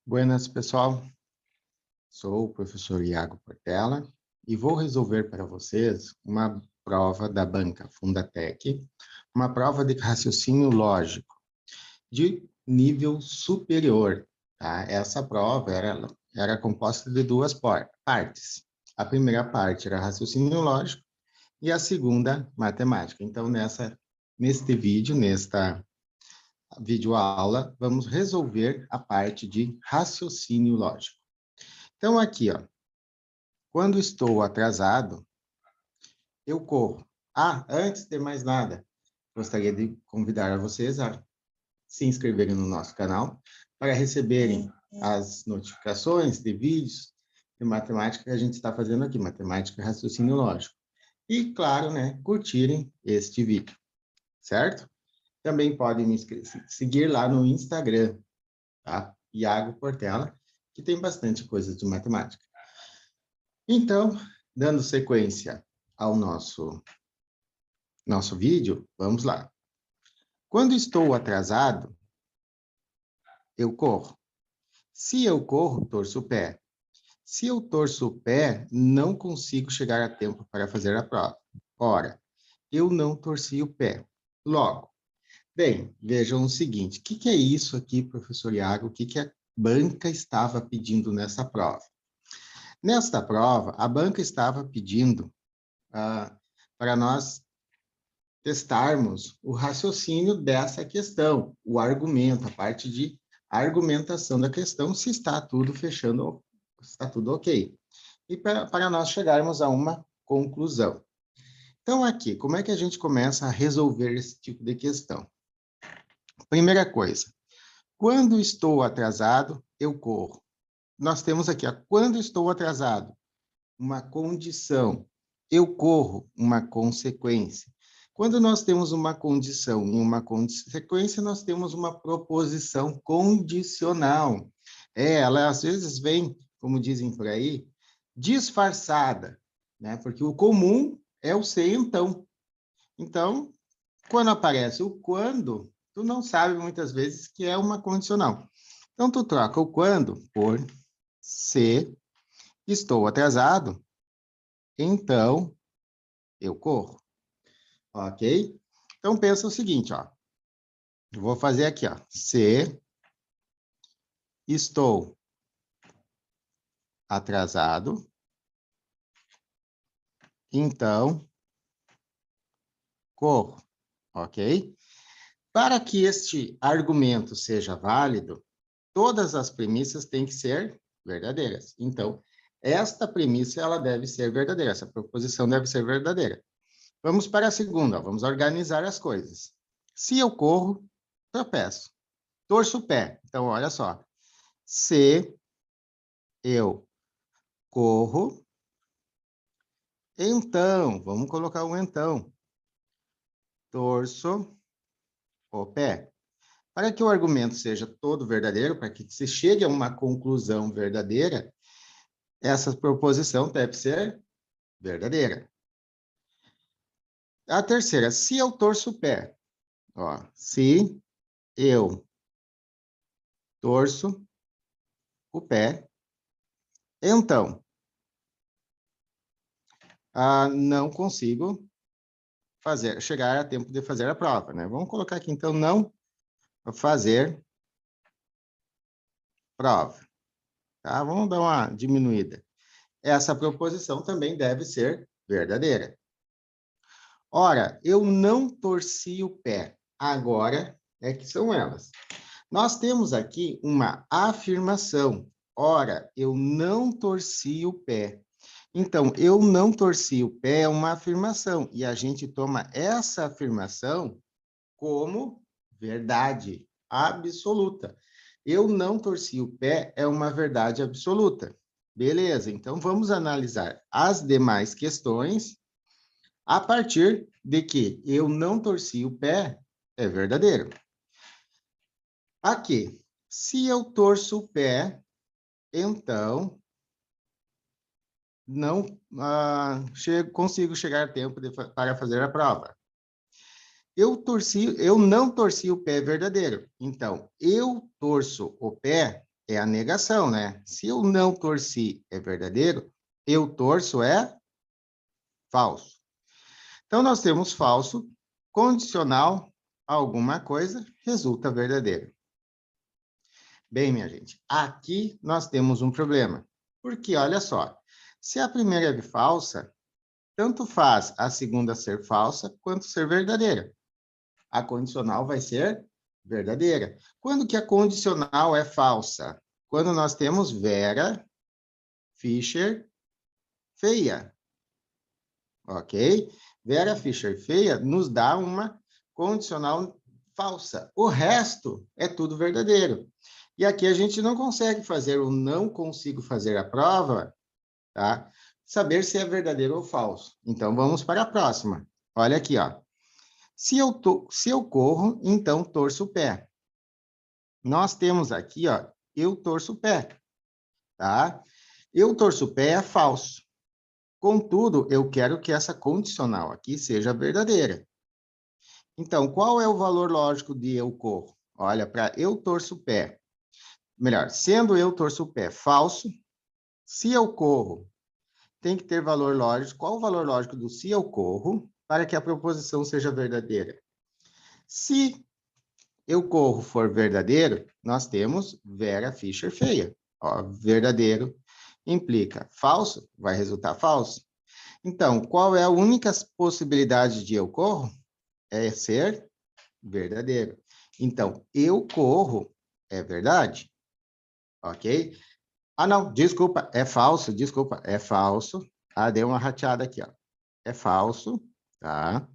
Buenas, pessoal. Sou o professor Iago Portela e vou resolver para vocês uma prova da banca Fundatec, uma prova de raciocínio lógico de nível superior. Tá? Essa prova era composta de duas partes. A primeira parte era raciocínio lógico e a segunda, matemática. Então, neste vídeo, nesta videoaula, vamos resolver a parte de raciocínio lógico. Então, aqui, ó, quando estou atrasado, eu corro. Antes de mais nada, gostaria de convidar vocês a se inscreverem no nosso canal para receberem as notificações de vídeos de matemática que a gente está fazendo aqui, matemática e raciocínio lógico. E, claro, né, curtirem este vídeo, certo? Também podem me seguir lá no Instagram, tá? Iago Portela, que tem bastante coisa de matemática. Então, dando sequência ao nosso vídeo, vamos lá. Quando estou atrasado, eu corro. Se eu corro, torço o pé. Se eu torço o pé, não consigo chegar a tempo para fazer a prova. Ora, eu não torci o pé. Logo, bem, vejam o seguinte, o que é isso aqui, professor Iago? O que a banca estava pedindo nessa prova? Nesta prova, a banca estava pedindo para nós testarmos o raciocínio dessa questão, o argumento, a parte de argumentação da questão, se está tudo fechando, se está tudo ok. E para nós chegarmos a uma conclusão. Então, aqui, como é que a gente começa a resolver esse tipo de questão? Primeira coisa, quando estou atrasado, eu corro. Nós temos aqui, ó, quando estou atrasado, uma condição. Eu corro, uma consequência. Quando nós temos uma condição e uma consequência, nós temos uma proposição condicional. Ela às vezes vem, como dizem por aí, disfarçada, né? Porque o comum é o ser então. Então, quando aparece o quando, tu não sabe muitas vezes que é uma condicional. Então, tu troca o quando por se estou atrasado, então eu corro. Ok? Então, pensa o seguinte, ó. Eu vou fazer aqui, ó. Se estou atrasado, então corro. Ok? Para que este argumento seja válido, todas as premissas têm que ser verdadeiras. Então, esta premissa, ela deve ser verdadeira. Essa proposição deve ser verdadeira. Vamos para a segunda, ó. Vamos organizar as coisas. Se eu corro, tropeço. Torço o pé. Então, olha só. Se eu corro, então, vamos colocar um então. Torço o pé. Para que o argumento seja todo verdadeiro, para que se chegue a uma conclusão verdadeira, essa proposição deve ser verdadeira. A terceira, se eu torço o pé. Ó, se eu torço o pé, então, não consigo chegar a tempo de fazer a prova, né? Vamos colocar aqui, então, não fazer prova, tá? Vamos dar uma diminuída. Essa proposição também deve ser verdadeira. Ora, eu não torci o pé. Agora é que são elas. Nós temos aqui uma afirmação. Ora, eu não torci o pé. Então, eu não torci o pé é uma afirmação. E a gente toma essa afirmação como verdade absoluta. Eu não torci o pé é uma verdade absoluta. Beleza, então vamos analisar as demais questões a partir de que eu não torci o pé é verdadeiro. Aqui, se eu torço o pé, então não consigo chegar a tempo para fazer a prova. Eu não torci o pé verdadeiro. Então, eu torço o pé é a negação, né? Se eu não torci é verdadeiro, eu torço é falso. Então, nós temos falso, condicional a alguma coisa, resulta verdadeiro. Bem, minha gente, aqui nós temos um problema. Porque, olha só, se a primeira é falsa, tanto faz a segunda ser falsa, quanto ser verdadeira. A condicional vai ser verdadeira. Quando que a condicional é falsa? Quando nós temos Vera Fischer feia, ok? Vera Fischer feia nos dá uma condicional falsa. O resto é tudo verdadeiro. E aqui a gente não consegue fazer ou não consigo fazer a prova, tá? Saber se é verdadeiro ou falso. Então, vamos para a próxima. Olha aqui, ó. Se eu corro, então torço o pé. Nós temos aqui, ó, eu torço o pé, tá? Eu torço o pé é falso. Contudo, eu quero que essa condicional aqui seja verdadeira. Então, qual é o valor lógico de eu corro? Olha, para eu torço o pé. Melhor, sendo eu torço o pé falso, se eu corro, tem que ter valor lógico. Qual o valor lógico do se eu corro para que a proposição seja verdadeira? Se eu corro for verdadeiro, nós temos Vera Fischer feia. Ó, verdadeiro implica falso, vai resultar falso. Então, qual é a única possibilidade de eu corro? É ser verdadeiro. Então, eu corro é verdade, ok? Ah, não, desculpa, é falso, desculpa, é falso. Ah, deu uma rateada aqui, ó. É falso, tá?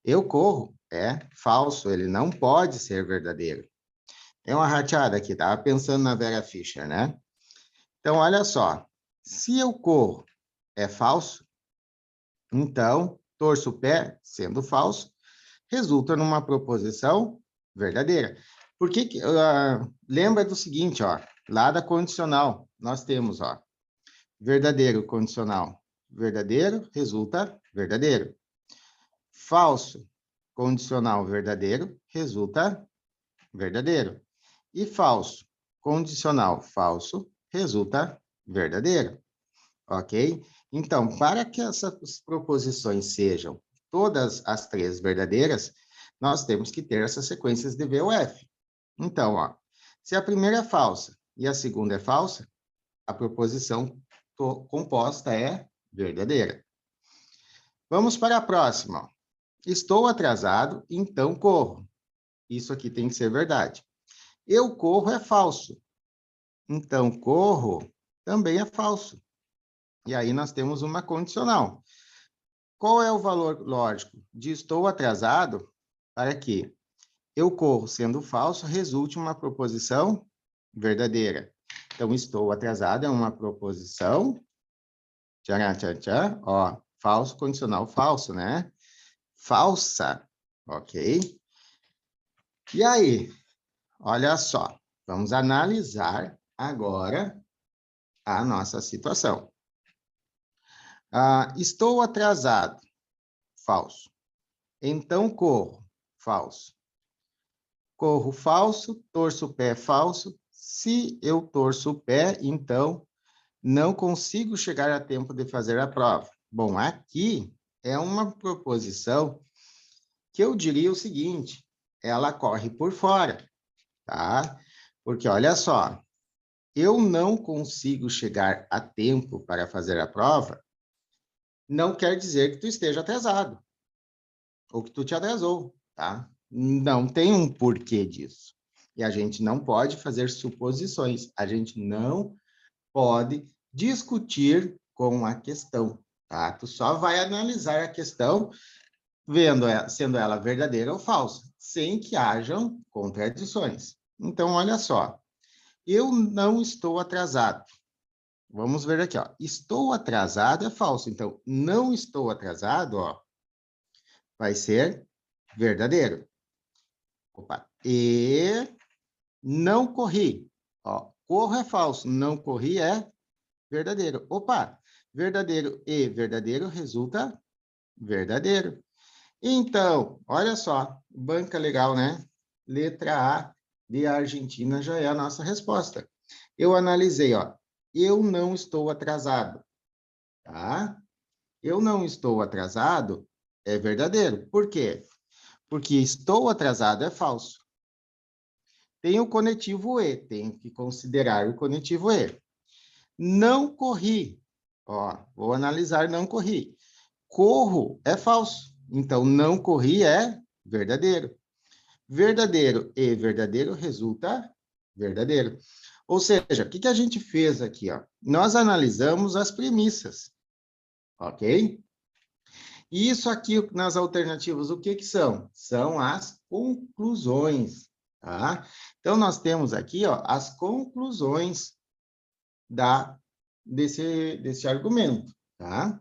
Eu corro é falso, ele não pode ser verdadeiro. É uma rateada aqui, tava pensando na Vera Fischer, né? Então, olha só, se eu corro é falso, então, torço o pé, sendo falso, resulta numa proposição verdadeira. Por que lembra do seguinte, ó, lá da condicional, nós temos, ó, verdadeiro condicional. Verdadeiro resulta verdadeiro. Falso condicional verdadeiro resulta verdadeiro. E falso condicional falso resulta verdadeiro. Ok? Então, para que essas proposições sejam todas as três verdadeiras, nós temos que ter essas sequências de VOF. Então, ó, se a primeira é falsa e a segunda é falsa, a proposição composta é verdadeira. Vamos para a próxima. Estou atrasado, então corro. Isso aqui tem que ser verdade. Eu corro é falso. Então, corro também é falso. E aí nós temos uma condicional. Qual é o valor lógico de estou atrasado para que eu corro sendo falso resulte uma proposição verdadeira? Então, estou atrasado é uma proposição, tcharam, tchan, tchan, ó, falso, condicional falso, né? Falsa, ok? E aí, olha só, vamos analisar agora a nossa situação. Estou atrasado, falso. Então, corro, falso. Corro falso, torço o pé falso. Se eu torço o pé, então não consigo chegar a tempo de fazer a prova. Bom, aqui é uma proposição que eu diria o seguinte, ela corre por fora, tá? Porque olha só, eu não consigo chegar a tempo para fazer a prova, não quer dizer que tu esteja atrasado, ou que tu te atrasou, tá? Não tem um porquê disso. E a gente não pode fazer suposições, a gente não pode discutir com a questão, tá? Tu só vai analisar a questão vendo sendo ela verdadeira ou falsa, sem que hajam contradições. Então, olha só, eu não estou atrasado. Vamos ver aqui, ó. Estou atrasado é falso, então não estou atrasado, ó, vai ser verdadeiro. Opa. E não corri. Ó, corro é falso, não corri é verdadeiro. Opa, verdadeiro e verdadeiro resulta verdadeiro. Então, olha só, banca legal, né? Letra A de Argentina já é a nossa resposta. Eu analisei, ó. Eu não estou atrasado, tá? Eu não estou atrasado é verdadeiro. Por quê? Porque estou atrasado é falso. Tem o conectivo e, tem que considerar o conectivo e. Não corri. Ó, vou analisar não corri. Corro é falso. Então, não corri é verdadeiro. Verdadeiro e verdadeiro resulta verdadeiro. Ou seja, o que a gente fez aqui? Ó? Nós analisamos as premissas, ok? E isso aqui nas alternativas, o que são? São as conclusões, tá? Então, nós temos aqui, ó, as conclusões desse argumento, tá?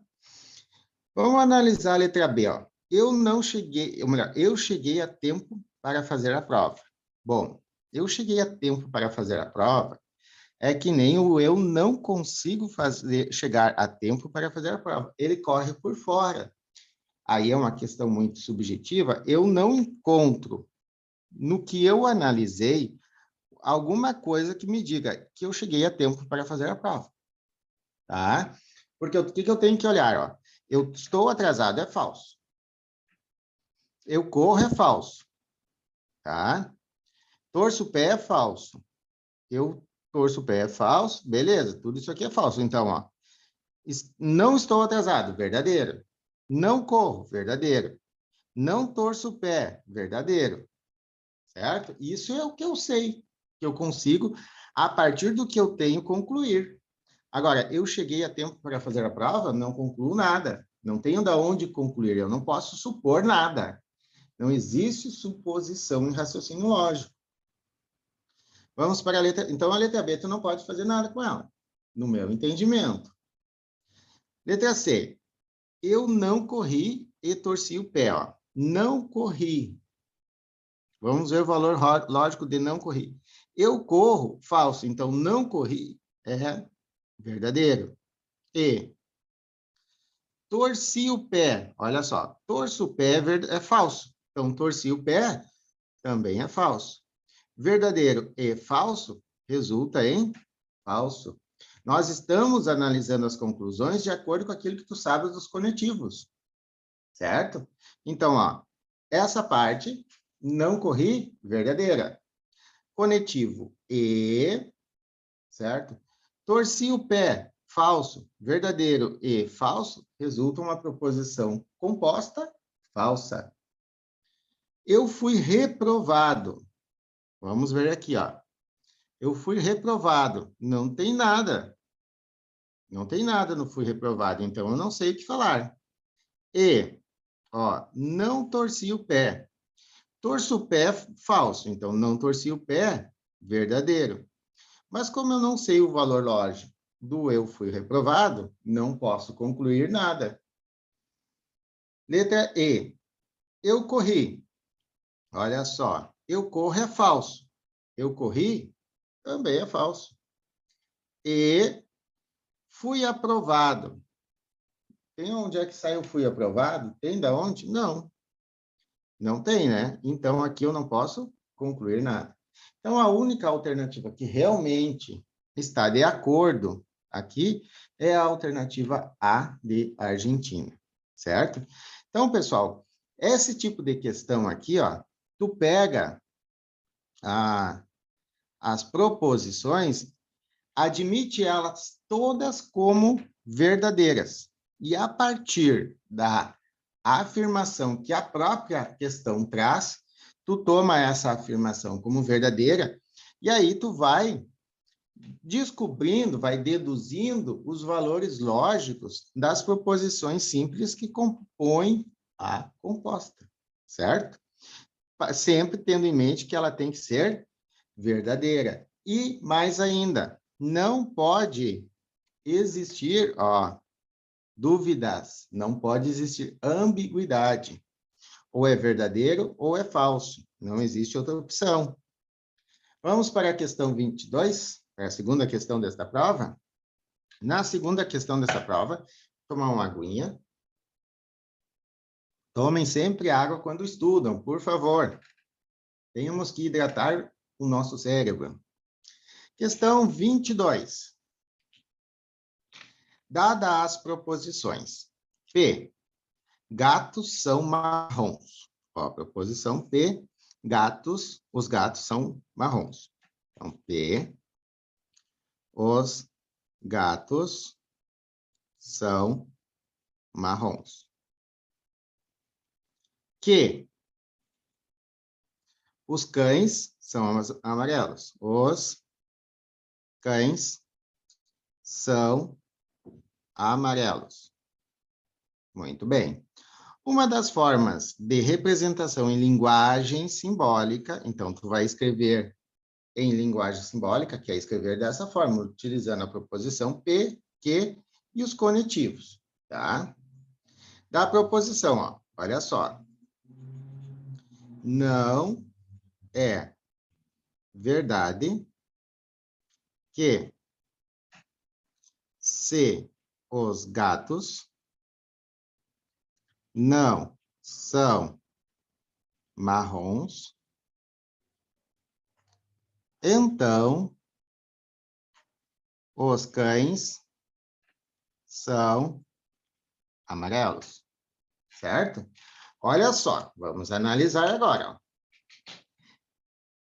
Vamos analisar a letra B, ó. Eu não cheguei, ou melhor, eu cheguei a tempo para fazer a prova. Bom, eu cheguei a tempo para fazer a prova é que nem o eu não consigo chegar a tempo para fazer a prova. Ele corre por fora. Aí é uma questão muito subjetiva. Eu não encontro no que eu analisei alguma coisa que me diga que eu cheguei a tempo para fazer a prova. Tá? Porque o que eu tenho que olhar? Ó? Eu estou atrasado, é falso. Eu corro, é falso. Tá? Torço o pé, é falso. Eu torço o pé, é falso. Beleza, tudo isso aqui é falso. Então, ó, não estou atrasado, verdadeiro. Não corro, verdadeiro. Não torço o pé, verdadeiro. Certo? Isso é o que eu sei, que eu consigo, a partir do que eu tenho, concluir. Agora, eu cheguei a tempo para fazer a prova, não concluo nada. Não tenho da onde concluir, eu não posso supor nada. Não existe suposição em raciocínio lógico. Vamos para a letra... Então, a letra B, tu não pode fazer nada com ela, no meu entendimento. Letra C. Eu não corri e torci o pé, ó. Não corri. Vamos ver o valor lógico de não corri. Eu corro, falso. Então, não corri é verdadeiro. E torci o pé. Olha só. Torço o pé é falso. Então, torci o pé também é falso. Verdadeiro e falso resulta em falso. Nós estamos analisando as conclusões de acordo com aquilo que tu sabes dos conectivos. Certo? Então, ó, essa parte, não corri, verdadeira. Conectivo e, certo? Torci o pé, falso. Verdadeiro e falso resulta uma proposição composta, falsa. Eu fui reprovado. Vamos ver aqui, ó. Eu fui reprovado. Não tem nada. Não tem nada no fui reprovado, então eu não sei o que falar. E, ó, não torci o pé. Torço o pé, falso. Então, não torci o pé, verdadeiro. Mas como eu não sei o valor lógico do eu fui reprovado, não posso concluir nada. Letra E. Eu corri. Olha só. Eu corro é falso. Eu corri também é falso. E fui aprovado. Tem onde é que saiu fui aprovado? Tem da onde? Não. Não tem, né? Então, aqui eu não posso concluir nada. Então, a única alternativa que realmente está de acordo aqui é a alternativa A de Argentina, certo? Então, pessoal, esse tipo de questão aqui, ó, tu pega as proposições, admite elas todas como verdadeiras. E a partir da afirmação que a própria questão traz, tu toma essa afirmação como verdadeira, e aí tu vai descobrindo, vai deduzindo os valores lógicos das proposições simples que compõem a composta, certo? Sempre tendo em mente que ela tem que ser verdadeira. E, mais ainda, não pode existir, ó, dúvidas, não pode existir ambiguidade. Ou é verdadeiro ou é falso. Não existe outra opção. Vamos para a questão 22, para a segunda questão desta prova. Na segunda questão dessa prova, tomar uma aguinha. Tomem sempre água quando estudam, por favor. Temos que hidratar o nosso cérebro. Questão 22. Dadas as proposições P, gatos são marrons. Ó, proposição P, os gatos são marrons. Então, P, os gatos são marrons. Que os cães são amarelos. Os cães são amarelos. Muito bem. Uma das formas de representação em linguagem simbólica, então, tu vai escrever em linguagem simbólica, que é escrever dessa forma, utilizando a proposição P, que e os conectivos, tá? Da proposição, ó, olha só. Não é verdade que se os gatos não são marrons, então os cães são amarelos, certo? Olha só, vamos analisar agora. Ó.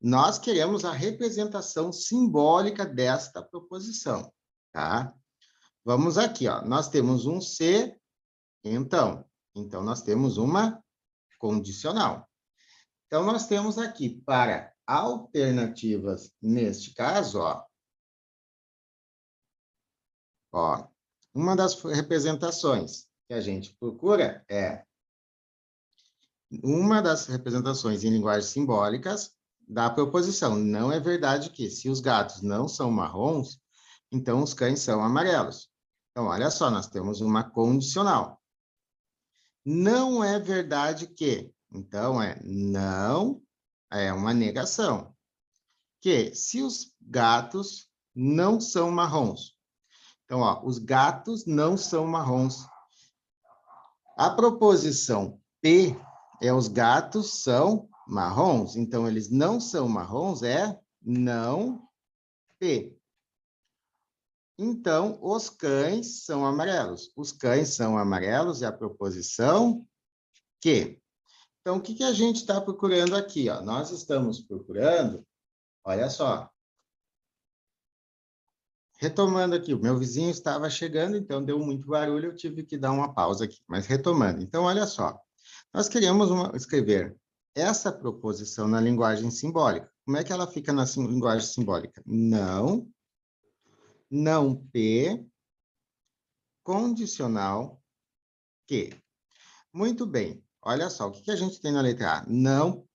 Nós queremos a representação simbólica desta proposição, tá? Vamos aqui, ó. Nós temos um se, então nós temos uma condicional. Então, nós temos aqui, para alternativas, neste caso, ó, uma das representações que a gente procura é uma das representações em linguagens simbólicas da proposição. Não é verdade que, se os gatos não são marrons, então os cães são amarelos. Então, olha só, nós temos uma condicional. Não é verdade que, então, não é uma negação. Que, se os gatos não são marrons. Então, ó, os gatos não são marrons. A proposição P é os gatos são marrons. Então, eles não são marrons, é não P. Então, os cães são amarelos. Os cães são amarelos é a proposição que. Então, o que a gente está procurando aqui? Ó? Nós estamos procurando, olha só. Retomando aqui, o meu vizinho estava chegando, então deu muito barulho, eu tive que dar uma pausa aqui. Mas retomando, então, olha só. Nós queríamos escrever essa proposição na linguagem simbólica. Como é que ela fica na linguagem simbólica? Não P, condicional que. Muito bem. Olha só, o que a gente tem na letra A? Não,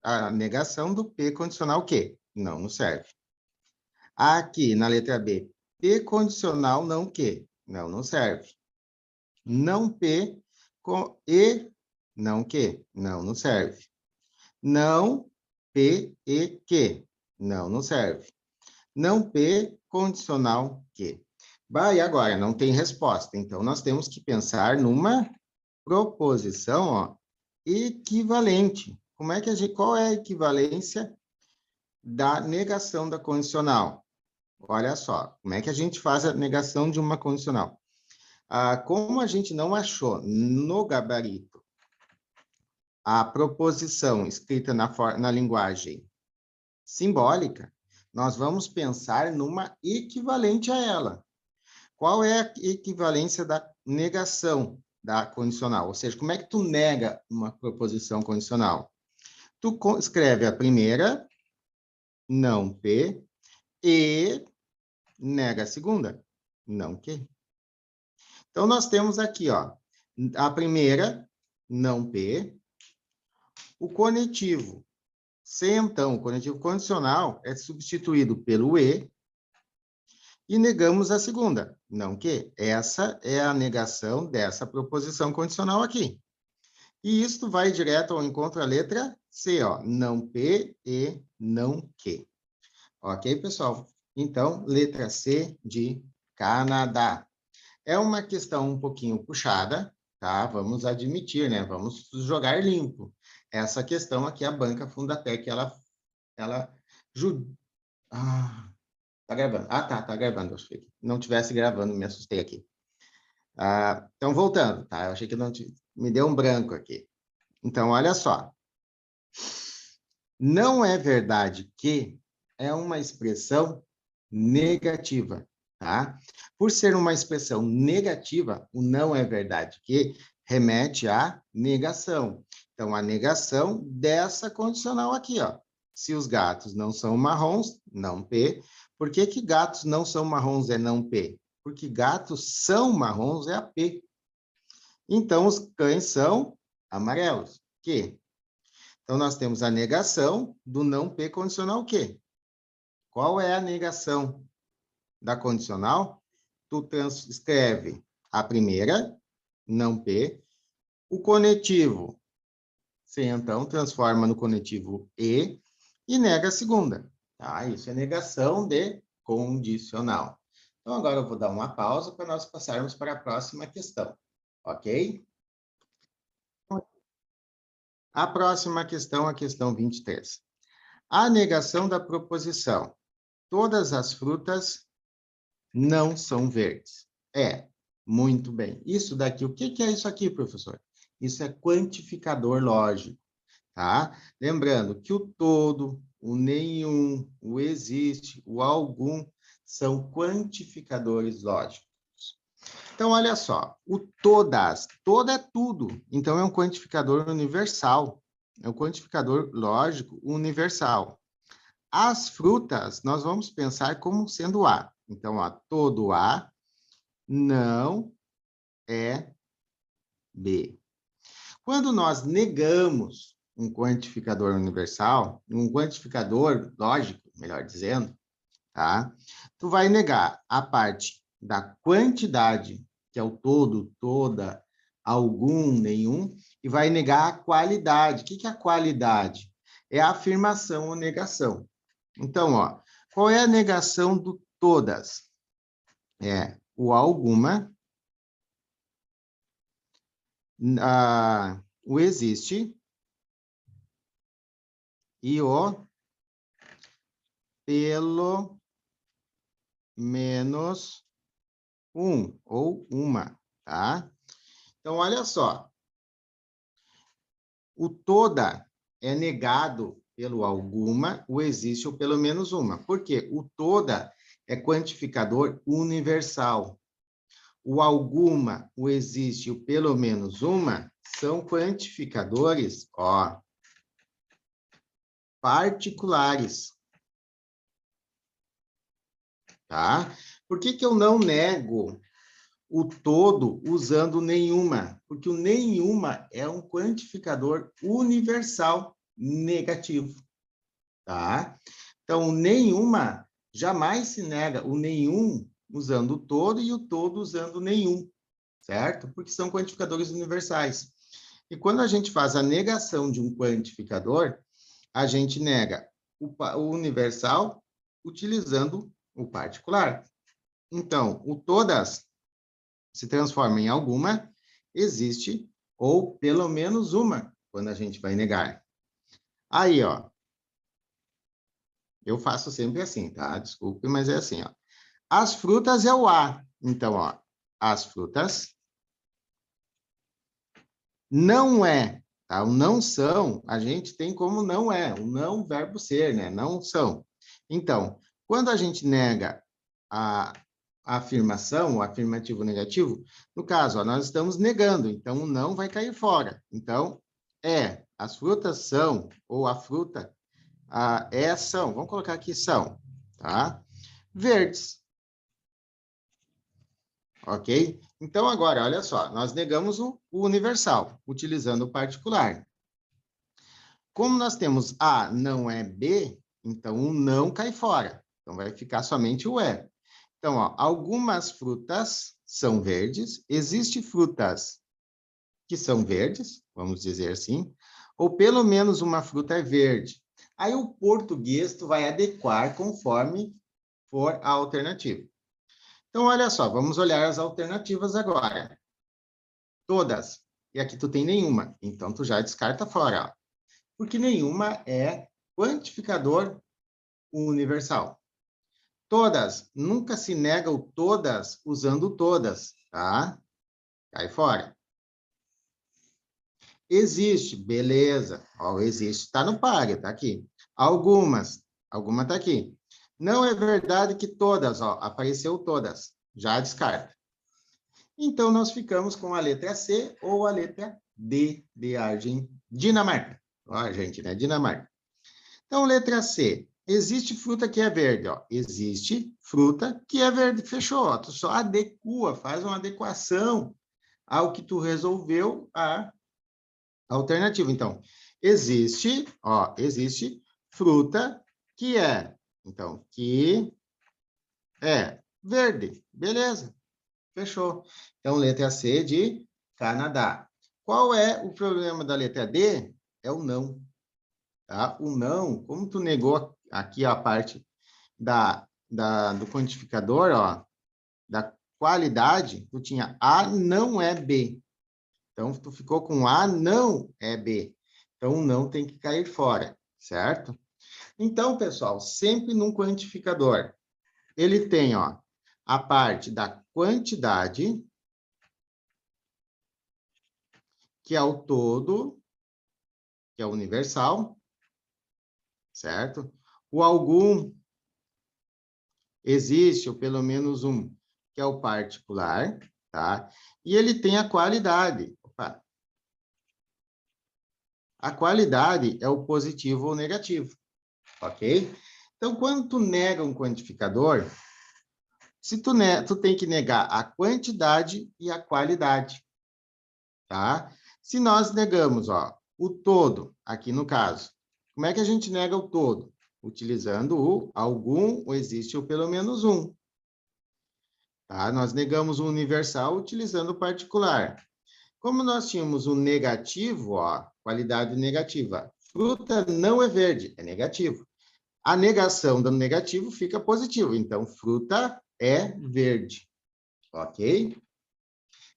a negação do P condicional que. Não serve. Aqui, na letra B, P condicional não que. Não serve. Não P com e não que. Não serve. Não P e que. Não serve. Não P condicional que. E agora, não tem resposta. Então, nós temos que pensar numa proposição, ó, equivalente. Como é que qual é a equivalência da negação da condicional? Olha só, como é que a gente faz a negação de uma condicional? Como a gente não achou no gabarito a proposição escrita na linguagem simbólica, nós vamos pensar numa equivalente a ela. Qual é a equivalência da negação da condicional? Ou seja, como é que tu nega uma proposição condicional? Tu escreve a primeira, não P, e nega a segunda, não Q. Então, nós temos aqui, ó, a primeira, não P, o conectivo. Se, então, o conectivo condicional é substituído pelo E, e negamos a segunda, não que. Essa é a negação dessa proposição condicional aqui. E isto vai direto ao encontro da letra C, ó, não P e não que. Ok, pessoal? Então, letra C de Canadá. É uma questão um pouquinho puxada, tá? Vamos admitir, né? Vamos jogar limpo. Essa questão aqui, a banca Fundatec, ela Tá gravando. Ah, tá gravando. Acho que não tivesse gravando, me assustei aqui. Então, voltando, tá? Eu achei que não me deu um branco aqui. Então, olha só. Não é verdade que é uma expressão negativa, tá? Por ser uma expressão negativa, o não é verdade que remete à negação. Então, a negação dessa condicional aqui, ó. Se os gatos não são marrons, não P. Por que que gatos não são marrons é não P? Porque gatos são marrons é a P. Então, os cães são amarelos. Que? Então, nós temos a negação do não P condicional que? Qual é a negação da condicional? Tu escreve a primeira, não P, o conectivo, você então transforma no conectivo e nega a segunda. Tá? Isso é negação de condicional. Então, agora eu vou dar uma pausa para nós passarmos para a próxima questão, ok? A próxima questão, a questão 23. A negação da proposição. Todas as frutas não são verdes. Muito bem. Isso daqui, o que é isso aqui, professor? Isso é quantificador lógico, tá? Lembrando que o todo, o nenhum, o existe, o algum, são quantificadores lógicos. Então, olha só, o todas, toda é tudo, então é um quantificador universal, é um quantificador lógico universal. As frutas, nós vamos pensar como sendo A. Então, ó, todo A não é B. Quando nós negamos um quantificador universal, um quantificador lógico, melhor dizendo, tá? Tu vai negar a parte da quantidade, que é o todo, toda, algum, nenhum, e vai negar a qualidade. O que é a qualidade? É a afirmação ou negação. Então, ó, qual é a negação do todas? É o alguma, o existe e o pelo menos um ou uma, tá? Então, olha só, o toda é negado pelo alguma, o existe ou pelo menos uma. Por quê? O toda é quantificador universal. O alguma, o existe e o pelo menos uma são quantificadores, ó, particulares, tá? Por que que eu não nego o todo usando nenhuma? Porque o nenhuma é um quantificador universal negativo, tá? Então, o nenhuma jamais se nega o nenhum usando o todo e o todo usando nenhum, certo? Porque são quantificadores universais. E quando a gente faz a negação de um quantificador, a gente nega o universal utilizando o particular. Então, o todas se transforma em alguma, existe, ou pelo menos uma, quando a gente vai negar. Aí, ó, eu faço sempre assim, tá? Desculpe, mas é assim, ó. As frutas é o A. Então, ó, as frutas não é, tá? O não são, a gente tem como não é, o não verbo ser, né? Não são. Então, quando a gente nega a afirmação, o afirmativo negativo, no caso, ó, nós estamos negando, então o não vai cair fora. Então, as frutas são, ou a fruta são, vamos colocar aqui são, tá? Verdes, ok? Então, agora, olha só, nós negamos o universal, utilizando o particular. Como nós temos A não é B, então o não cai fora. Então, vai ficar somente o é. Então, ó, algumas frutas são verdes, existem frutas que são verdes, vamos dizer assim, ou pelo menos uma fruta é verde. Aí o português tu vai adequar conforme for a alternativa. Então, olha só, vamos olhar as alternativas agora. Todas. E aqui tu tem nenhuma, então tu já descarta fora, ó. Porque nenhuma é quantificador universal. Todas. Nunca se nega o todas usando todas, tá? Cai fora. Existe, beleza. Ó, o existe está no páreo, tá aqui. Algumas, alguma tá aqui. Não é verdade que todas, ó, apareceu todas. Já descarta. Então, nós ficamos com a letra C ou a letra D de Dinamarca. Ó, gente, né? Dinamarca. Então, letra C. Existe fruta que é verde, ó. Existe fruta que é verde. Fechou, ó. Tu só adequa, faz uma adequação ao que tu resolveu a alternativa. Então, existe, ó, existe fruta que é. Então, que é verde. Beleza. Fechou. Então, letra C de Canadá. Qual é o problema da letra D? É o não. Tá? O não, como tu negou aqui a parte do quantificador, ó, da qualidade, tu tinha A não é B. Então, tu ficou com A não é B. Então, o não tem que cair fora, certo? Então, pessoal, sempre num quantificador, ele tem, ó, a parte da quantidade, que é o todo, que é o universal, certo? O algum existe, ou pelo menos um, que é o particular, tá? E ele tem a qualidade. Opa. A qualidade é o positivo ou negativo, ok? Então, quando tu nega um quantificador, tu tem que negar a quantidade e a qualidade, tá? Se nós negamos, ó, o todo, aqui no caso, como é que a gente nega o todo? Utilizando o algum, ou existe, ou pelo menos um. Tá? Nós negamos o universal utilizando o particular. Como nós tínhamos o negativo, ó, qualidade negativa. Fruta não é verde, é negativo. A negação do negativo fica positivo. Então, fruta é verde. Ok?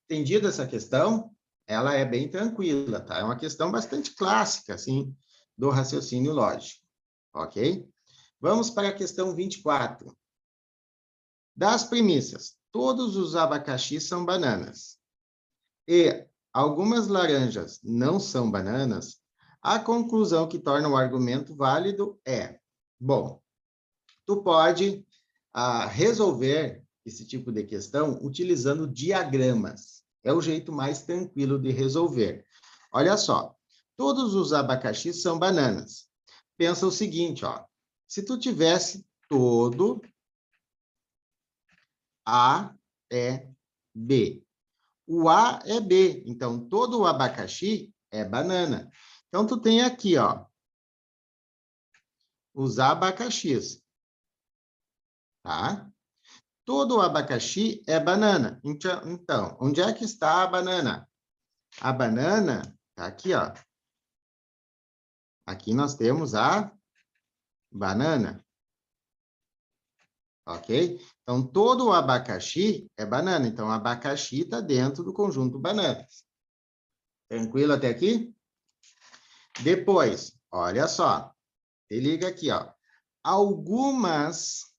Entendido essa questão? Ela é bem tranquila, tá? É uma questão bastante clássica, assim, do raciocínio lógico. Ok? Vamos para a questão 24. Das premissas, todos os abacaxis são bananas e algumas laranjas não são bananas, a conclusão que torna o argumento válido é, bom, tu pode resolver esse tipo de questão utilizando diagramas. É o jeito mais tranquilo de resolver. Olha só, todos os abacaxis são bananas. Pensa o seguinte, ó, se tu tivesse todo A é B. O A é B, então todo o abacaxi é banana. Então, tu tem aqui, ó, os abacaxis, tá? Todo o abacaxi é banana. Então, onde é que está a banana? A banana tá aqui, ó. Aqui nós temos a banana, ok? Então, todo o abacaxi é banana. Então, o abacaxi está dentro do conjunto bananas. Tranquilo até aqui? Depois, olha só. Se liga aqui, ó. Algumas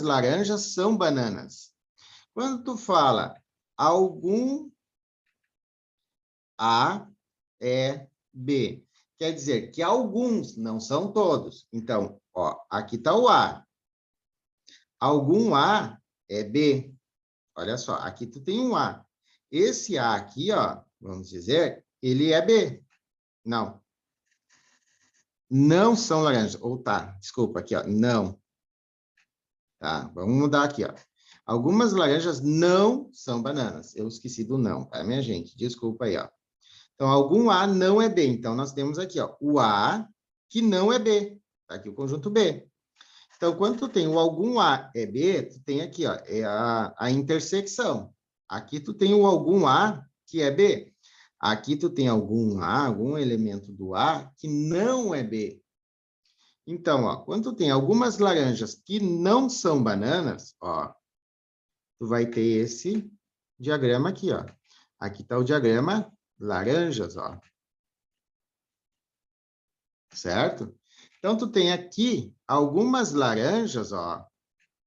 laranjas são bananas. Quando tu fala algum A é B, quer dizer que alguns, não são todos. Então, ó, aqui está o A. Algum A é B. Olha só, aqui tu tem um A. Esse A aqui, ó, vamos dizer, ele é B. Não. Não são laranjas. Ou tá, desculpa, aqui, ó, não. Tá, vamos mudar aqui, ó. Algumas laranjas não são bananas. Eu esqueci do não, tá, minha gente? Desculpa aí, ó. Então, algum A não é B. Então, nós temos aqui, ó, o A que não é B. Tá aqui o conjunto B. Então, quando tu tem o algum A é B, tu tem aqui, ó, é a intersecção. Aqui tu tem o algum A que é B. Aqui tu tem algum A, algum elemento do A que não é B. Então, ó, quando tu tem algumas laranjas que não são bananas, ó, tu vai ter esse diagrama aqui, ó. Aqui está o diagrama laranjas, ó. Certo? Então, tu tem aqui algumas laranjas, ó.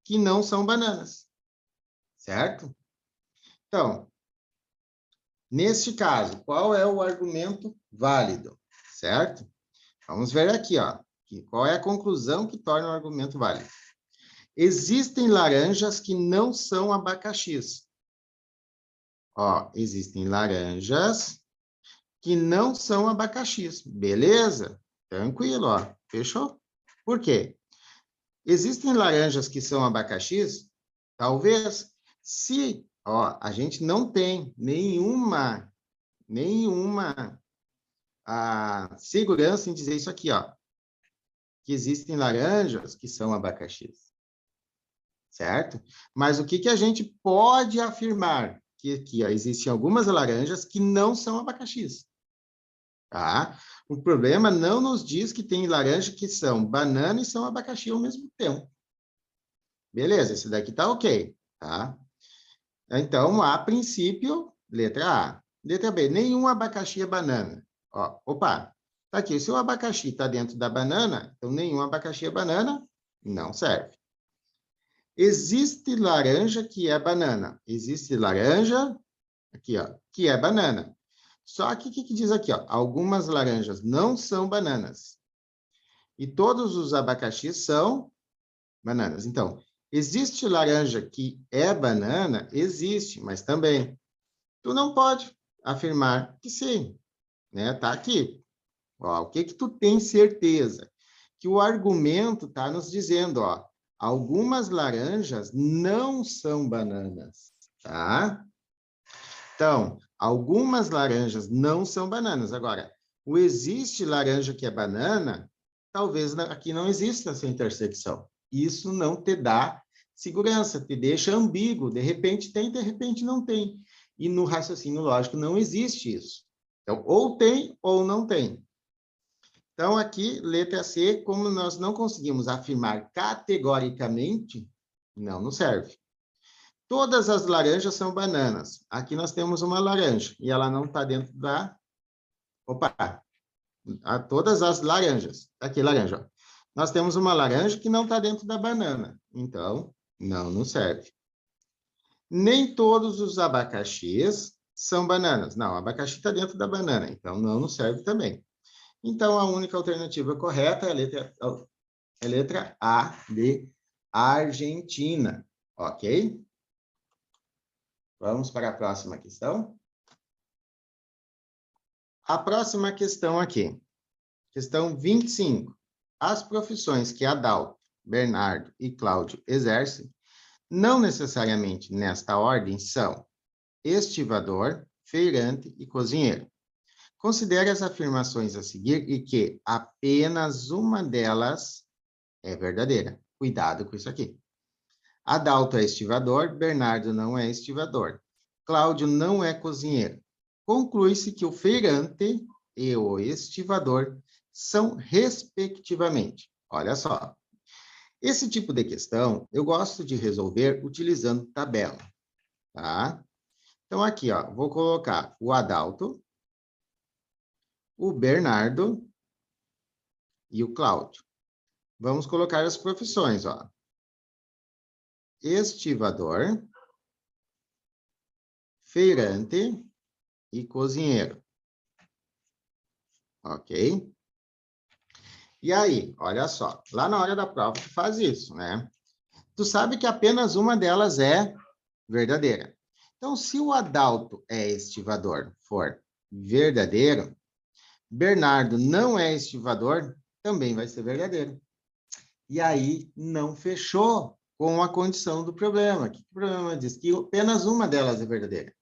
que não são bananas, certo? Então, neste caso, qual é o argumento válido, certo? Vamos ver aqui, ó, qual é a conclusão que torna o argumento válido. Existem laranjas que não são abacaxis. Ó, existem laranjas que não são abacaxis. Beleza? Tranquilo, ó. Fechou? Por quê? Existem laranjas que são abacaxis? Talvez. Se, ó, a gente não tem nenhuma segurança em dizer isso aqui, ó. Que existem laranjas que são abacaxis. Certo? Mas o que a gente pode afirmar? Que ó, existem algumas laranjas que não são abacaxis. Tá? O problema não nos diz que tem laranja que são banana e são abacaxi ao mesmo tempo. Beleza, esse daqui tá ok, tá? Então, a princípio, letra A. Letra B, nenhum abacaxi é banana. Ó, opa, tá aqui, se o abacaxi tá dentro da banana, então nenhum abacaxi é banana, não serve. Existe laranja que é banana. Existe laranja, aqui, ó, que é banana. Só que o que diz aqui, ó? Algumas laranjas não são bananas. E todos os abacaxis são bananas. Então, existe laranja que é banana? Existe, mas também. Tu não pode afirmar que sim, né? Tá aqui. Ó, o que tu tem certeza? Que o argumento tá nos dizendo, ó, algumas laranjas não são bananas, tá? Então, algumas laranjas não são bananas. Agora, o existe laranja que é banana, talvez aqui não exista essa intersecção. Isso não te dá segurança, te deixa ambíguo. De repente tem, de repente não tem. E no raciocínio lógico não existe isso. Então, ou tem ou não tem. Então, aqui, letra C, como nós não conseguimos afirmar categoricamente, não nos serve. Todas as laranjas são bananas. Aqui nós temos uma laranja e ela não está dentro da... Opa! Todas as laranjas. Aqui, laranja. Ó. Nós temos uma laranja que não está dentro da banana. Então, não nos serve. Nem todos os abacaxis são bananas. Não, o abacaxi está dentro da banana. Então, não nos serve também. Então, a única alternativa correta é a letra A de Argentina. Ok? Vamos para a próxima questão. A próxima questão aqui. Questão 25. As profissões que Adalto, Bernardo e Cláudio exercem, não necessariamente nesta ordem, são estivador, feirante e cozinheiro. Considere as afirmações a seguir e que apenas uma delas é verdadeira. Cuidado com isso aqui. Adalto é estivador, Bernardo não é estivador. Cláudio não é cozinheiro. Conclui-se que o feirante e o estivador são respectivamente. Olha só. Esse tipo de questão eu gosto de resolver utilizando tabela, tá? Então aqui, ó, vou colocar o Adalto, o Bernardo e o Cláudio. Vamos colocar as profissões, ó. Estivador, feirante e cozinheiro. Ok? E aí, olha só, lá na hora da prova tu faz isso, né? Tu sabe que apenas uma delas é verdadeira. Então, se o Adalto é estivador for verdadeiro, Bernardo não é estivador, também vai ser verdadeiro. E aí, não fechou com a condição do problema. O que o problema diz? Que apenas uma delas é verdadeira.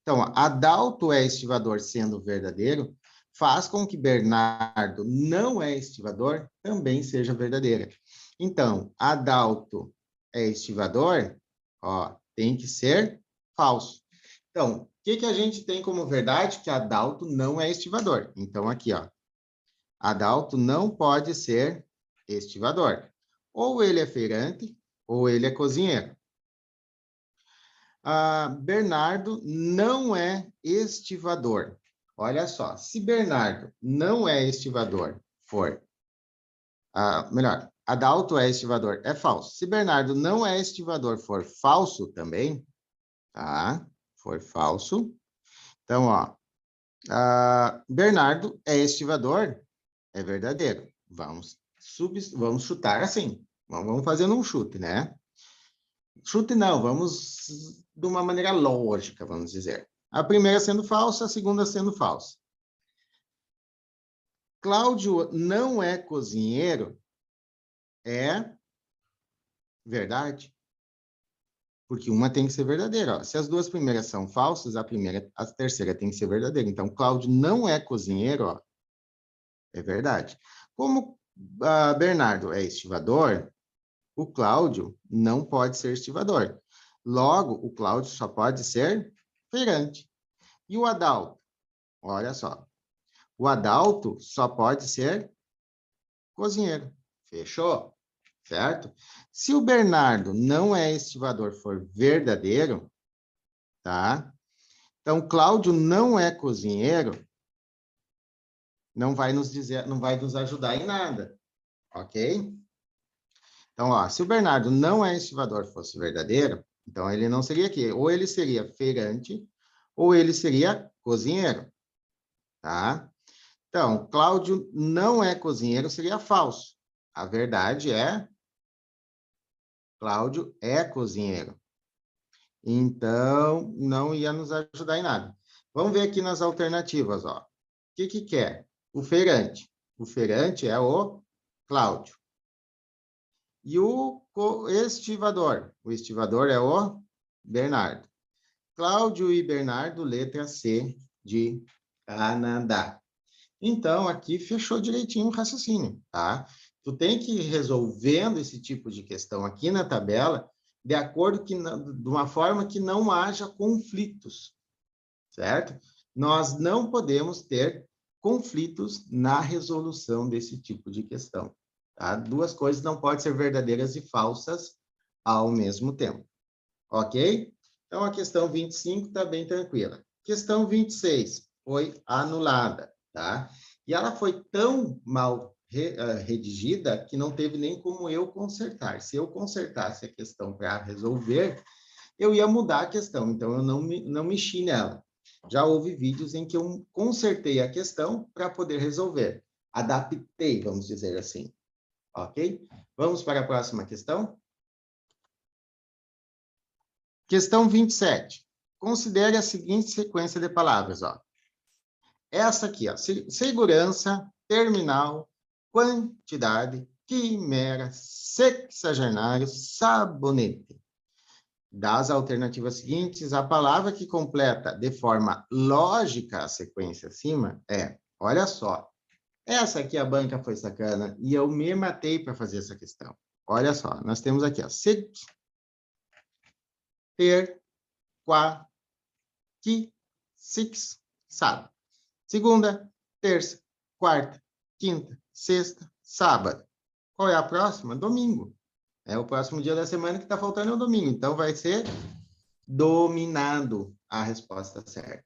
Então, Adalto é estivador sendo verdadeiro, faz com que Bernardo não é estivador também seja verdadeira. Então, Adalto é estivador, ó, tem que ser falso. Então, o que a gente tem como verdade? Que Adalto não é estivador. Então, aqui, ó, Adalto não pode ser estivador. Ou ele é feirante, ou ele é cozinheiro. Bernardo não é estivador. Olha só, se Bernardo não é estivador, melhor, Adalto é estivador, é falso. Se Bernardo não é estivador, for falso também, tá? For falso. Então, ó, Bernardo é estivador, é verdadeiro. Vamos chutar assim. Vamos fazendo um chute, né? Chute não, vamos de uma maneira lógica, vamos dizer. A primeira sendo falsa, a segunda sendo falsa. Cláudio não é cozinheiro, é verdade. Porque uma tem que ser verdadeira. Ó. Se as duas primeiras são falsas, a terceira tem que ser verdadeira. Então, Cláudio não é cozinheiro, ó, é verdade. Como Bernardo é estivador, o Cláudio não pode ser estivador. Logo, o Cláudio só pode ser feirante. E o Adalto? Olha só. O Adalto só pode ser cozinheiro. Fechou? Certo? Se o Bernardo não é estivador, for verdadeiro, tá? Então, Cláudio não é cozinheiro, não vai nos dizer, não vai nos ajudar em nada, ok? Então, ó, se o Bernardo não é estivador, fosse verdadeiro, então ele não seria aqui. Ou ele seria feirante, ou ele seria cozinheiro, tá? Então, Cláudio não é cozinheiro, seria falso. A verdade é, Cláudio é cozinheiro. Então, não ia nos ajudar em nada. Vamos ver aqui nas alternativas, ó. O que quer? O feirante. O feirante é o Cláudio. E o estivador? O estivador é o Bernardo. Cláudio e Bernardo, letra C de Canadá. Então, aqui fechou direitinho o raciocínio, tá? Tu tem que ir resolvendo esse tipo de questão aqui na tabela de acordo de uma forma que não haja conflitos, certo? Nós não podemos ter conflitos na resolução desse tipo de questão, tá? Duas coisas não podem ser verdadeiras e falsas ao mesmo tempo, ok? Então, a questão 25 está bem tranquila. Questão 26 foi anulada, tá? E ela foi tão mal redigida que não teve nem como eu consertar. Se eu consertasse a questão para resolver, eu ia mudar a questão, então eu não mexi nela. Já houve vídeos em que eu consertei a questão para poder resolver. Adaptei, vamos dizer assim. Ok? Vamos para a próxima questão? Questão 27. Considere a seguinte sequência de palavras, ó. Essa aqui, ó. Segurança, terminal, quantidade, quimera, sexagenário, sabonete. Das alternativas seguintes, a palavra que completa de forma lógica a sequência acima é, olha só, essa aqui a banca foi sacana e eu me matei para fazer essa questão. Olha só, nós temos aqui, ó, ter, qua, que, six, sábado. Segunda, terça, quarta, quinta, sexta, sábado. Qual é a próxima? Domingo. É o próximo dia da semana que está faltando é o domingo. Então, vai ser dominado a resposta certa.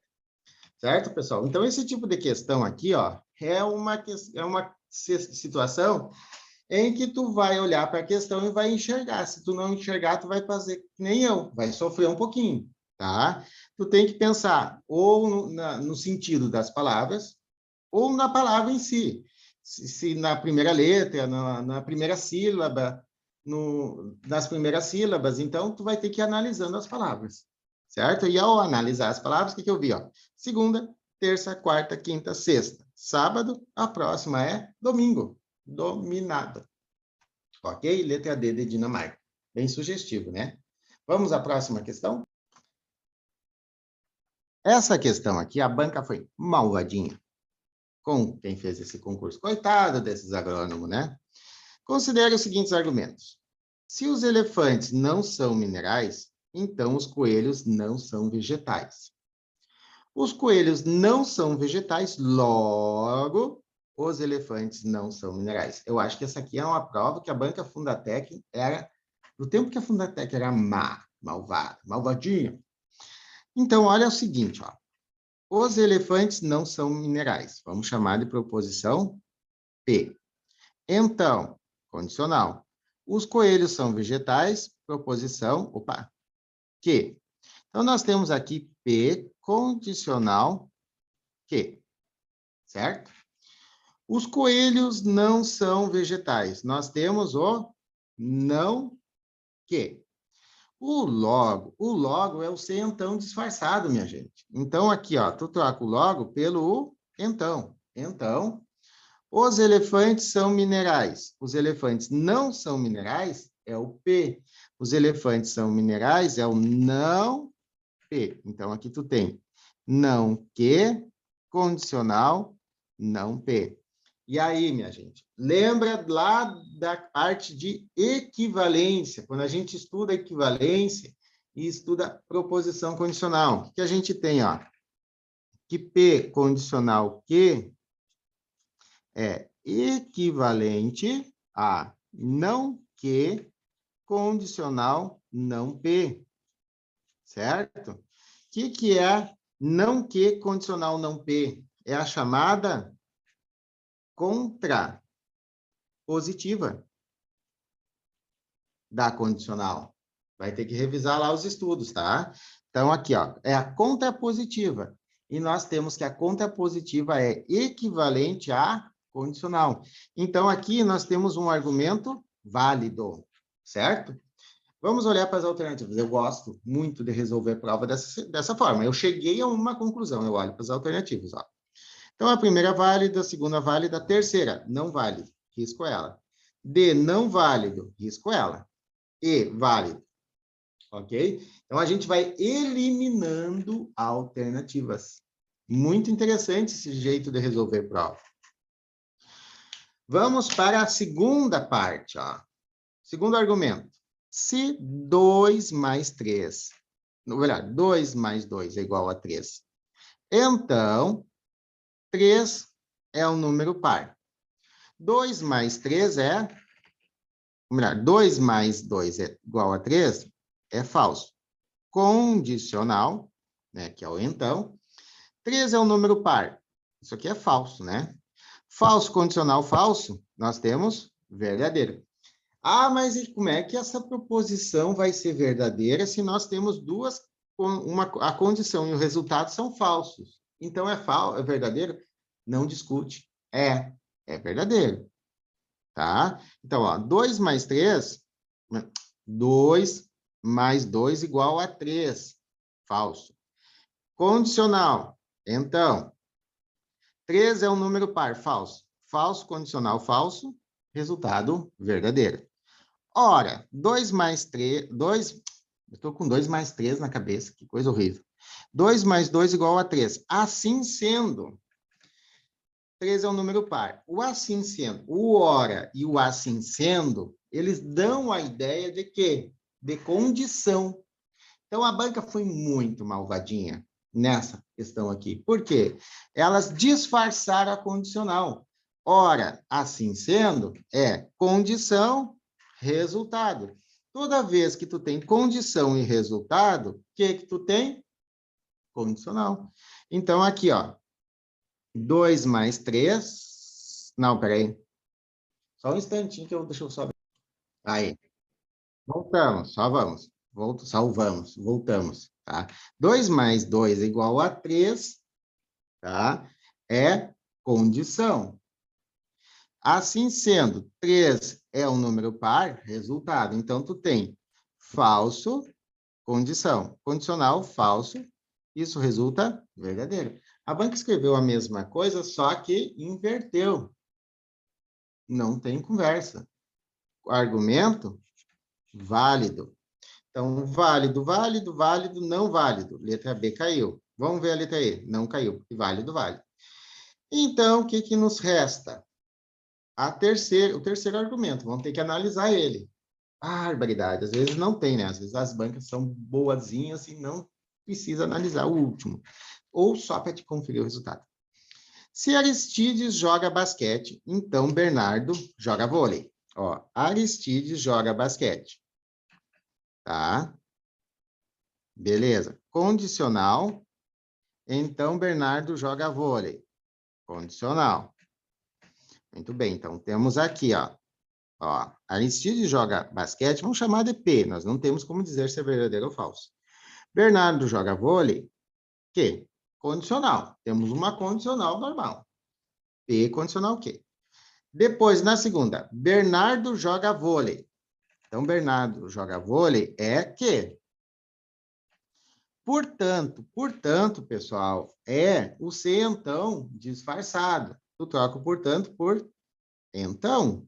Certo, pessoal? Então, esse tipo de questão aqui, ó, é uma situação em que tu vai olhar para a questão e vai enxergar. Se tu não enxergar, tu vai fazer que nem eu, vai sofrer um pouquinho, tá? Tu tem que pensar ou no sentido das palavras ou na palavra em si. Se na primeira letra, na primeira sílaba, nas primeiras sílabas, então tu vai ter que ir analisando as palavras, certo? E ao analisar as palavras, o que eu vi? Ó? Segunda, terça, quarta, quinta, sexta. Sábado, a próxima é domingo. Dominado. Ok? Letra D de Dinamarca. Bem sugestivo, né? Vamos à próxima questão? Essa questão aqui, a banca foi malvadinha com quem fez esse concurso. Coitado desses agrônomos, né? Considere os seguintes argumentos. Se os elefantes não são minerais, então os coelhos não são vegetais. Os coelhos não são vegetais, logo, os elefantes não são minerais. Eu acho que essa aqui é uma prova que a banca Fundatec era, no tempo que a Fundatec era malvada, malvadinha. Então, olha o seguinte, ó. Os elefantes não são minerais. Vamos chamar de proposição P. Então, condicional. Os coelhos são vegetais, proposição, que. Então, nós temos aqui P condicional que, certo? Os coelhos não são vegetais. Nós temos o não que. O logo é o ser então disfarçado, minha gente. Então, aqui, ó, tu troca o logo pelo então. Então, os elefantes são minerais. Os elefantes não são minerais, é o P. Os elefantes são minerais, é o não P. Então, aqui tu tem não que, condicional, não P. E aí, minha gente, lembra lá da parte de equivalência, quando a gente estuda equivalência e estuda proposição condicional. O que a gente tem, ó? Que P condicional que é equivalente a não que condicional não P, certo? O que é não que condicional não P? É a chamada contrapositiva da condicional. Vai ter que revisar lá os estudos, tá? Então, aqui, ó, é a contrapositiva. E nós temos que a contrapositiva é equivalente à condicional. Então, aqui nós temos um argumento válido, certo? Vamos olhar para as alternativas. Eu gosto muito de resolver prova dessa forma. Eu cheguei a uma conclusão, eu olho para as alternativas, ó. Então, a primeira válida, a segunda válida, a terceira não válida, risco ela. D, não válido, risco ela. E, válido, ok? Então, a gente vai eliminando alternativas. Muito interessante esse jeito de resolver prova. Vamos para a segunda parte, ó. Segundo argumento. Se 2 mais 3, ou melhor, 2 mais 2 é igual a 3, então, 3 é um número par. 2 mais 3 é... Ou melhor, 2 mais 2 é igual a 3 é falso. Condicional, né, que é o então. 3 é um número par. Isso aqui é falso, né? Falso, condicional, falso, nós temos verdadeiro. Ah, mas e como é que essa proposição vai ser verdadeira se nós temos duas, a condição e o resultado são falsos? Então, é verdadeiro? Não discute. É verdadeiro. Tá? Então, ó, 2 mais 3, 2 mais 2 igual a 3. Falso. Condicional. Então, 3 é um número par. Falso. Falso, condicional, falso. Resultado verdadeiro. Ora, 2 mais 3... 2, eu estou com 2 mais 3 na cabeça. Que coisa horrível. 2 mais 2 igual a 3. Assim sendo... 3 é um número par. O assim sendo, o ora e o assim sendo, eles dão a ideia de quê? De condição. Então, a banca foi muito malvadinha nessa questão aqui. Por quê? Elas disfarçaram a condicional. Ora, assim sendo, é condição, resultado. Toda vez que tu tem condição e resultado, o que tu tem? Condicional. Então, aqui, ó. 2 mais 3... Não, peraí. Só um instantinho que deixa eu só ver. Aí. Voltamos, só vamos. Salvamos, voltamos, tá? 2 mais 2 é igual a 3, tá? É condição. Assim sendo, 3 é um número par, resultado. Então, tu tem falso, condição. Condicional, falso. Isso resulta verdadeiro. A banca escreveu a mesma coisa, só que inverteu. Não tem conversa. Argumento válido. Então, válido, válido, válido, não válido. Letra B caiu. Vamos ver a letra E. Não caiu, porque válido, válido. Então, o que nos resta? O terceiro argumento. Vamos ter que analisar ele. Barbaridade. Às vezes não tem, né? Às vezes as bancas são boazinhas e não precisa analisar o último. Ou só para te conferir o resultado. Se Aristides joga basquete, então Bernardo joga vôlei. Ó, Aristides joga basquete. Tá? Beleza. Condicional. Então Bernardo joga vôlei. Condicional. Muito bem. Então temos aqui, ó. Ó, Aristides joga basquete, vamos chamar de P, nós não temos como dizer se é verdadeiro ou falso. Bernardo joga vôlei, Q, condicional. Temos uma condicional normal. P, condicional Q. Depois, na segunda, Bernardo joga vôlei. Então, Bernardo joga vôlei é Q. Portanto, pessoal, é o C, então, disfarçado. Tu troca o portanto por então.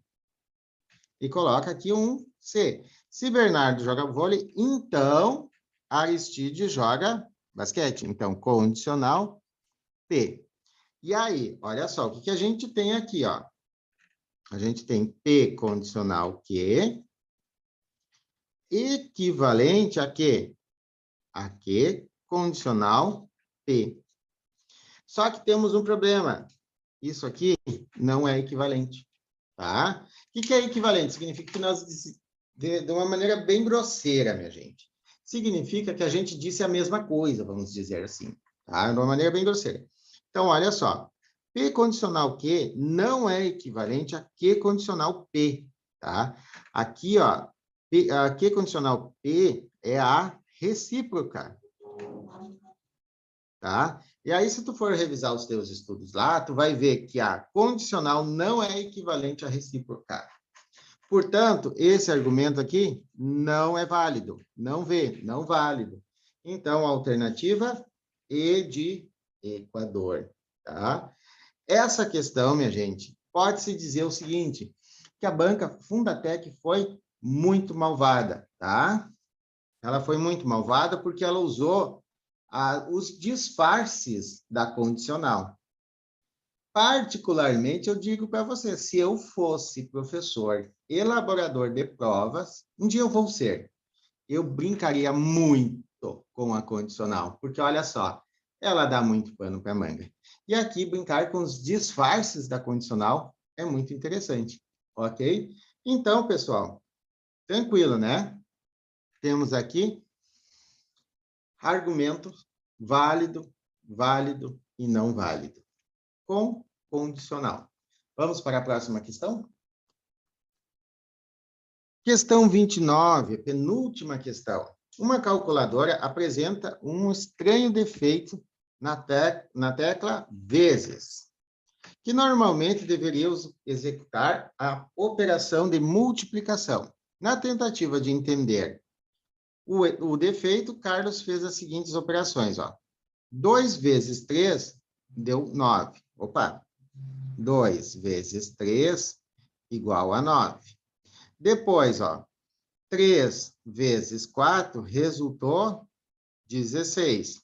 E coloca aqui um C. Se Bernardo joga vôlei, então Aristides joga basquete. Então, condicional P. E aí, olha só, o que a gente tem aqui, ó? A gente tem P condicional Q, equivalente a quê? A Q condicional P. Só que temos um problema. Isso aqui não é equivalente, tá? O que é equivalente? Significa que nós, de uma maneira bem grosseira, minha gente, significa que a gente disse a mesma coisa, vamos dizer assim, tá? De uma maneira bem grosseira. Então, olha só. P condicional Q não é equivalente a Q condicional P, tá? Aqui, ó, a Q condicional P é a recíproca, tá? E aí, se tu for revisar os teus estudos lá, tu vai ver que a condicional não é equivalente à recíproca. Portanto, esse argumento aqui não é válido. Não vê, não válido. Então, a alternativa E de Equador, tá? Essa questão, minha gente, pode-se dizer o seguinte, que a banca Fundatec foi muito malvada, tá? Ela foi muito malvada porque ela usou os disfarces da condicional. Particularmente, eu digo para você, se eu fosse professor elaborador de provas, um dia eu vou ser, eu brincaria muito com a condicional, porque olha só, ela dá muito pano para manga. E aqui, brincar com os disfarces da condicional é muito interessante, ok? Então, pessoal, tranquilo, né? Temos aqui argumento válido, válido e não válido, com condicional. Vamos para a próxima questão? Questão 29, penúltima questão. Uma calculadora apresenta um estranho defeito na tecla vezes, que normalmente deveríamos executar a operação de multiplicação. Na tentativa de entender o defeito, Carlos fez as seguintes operações, ó. 2 vezes 3 deu 9. Opa! 2 vezes 3 igual a 9. Depois, ó, 3 vezes 4 resultou 16.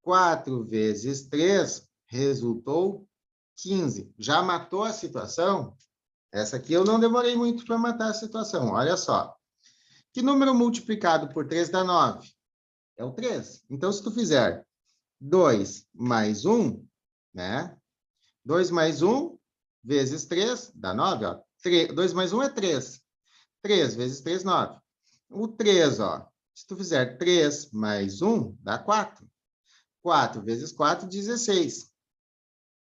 4 vezes 3 resultou 15. Já matou a situação? Essa aqui eu não demorei muito para matar a situação. Olha só. Que número multiplicado por 3 dá 9? É o 3. Então, se tu fizer 2 mais 1, né? 2 mais 1 vezes 3 dá 9, ó. 2 mais 1 é 3. 3 vezes 3, 9. O 3, ó. Se tu fizer 3 mais 1, dá 4. 4 vezes 4, 16.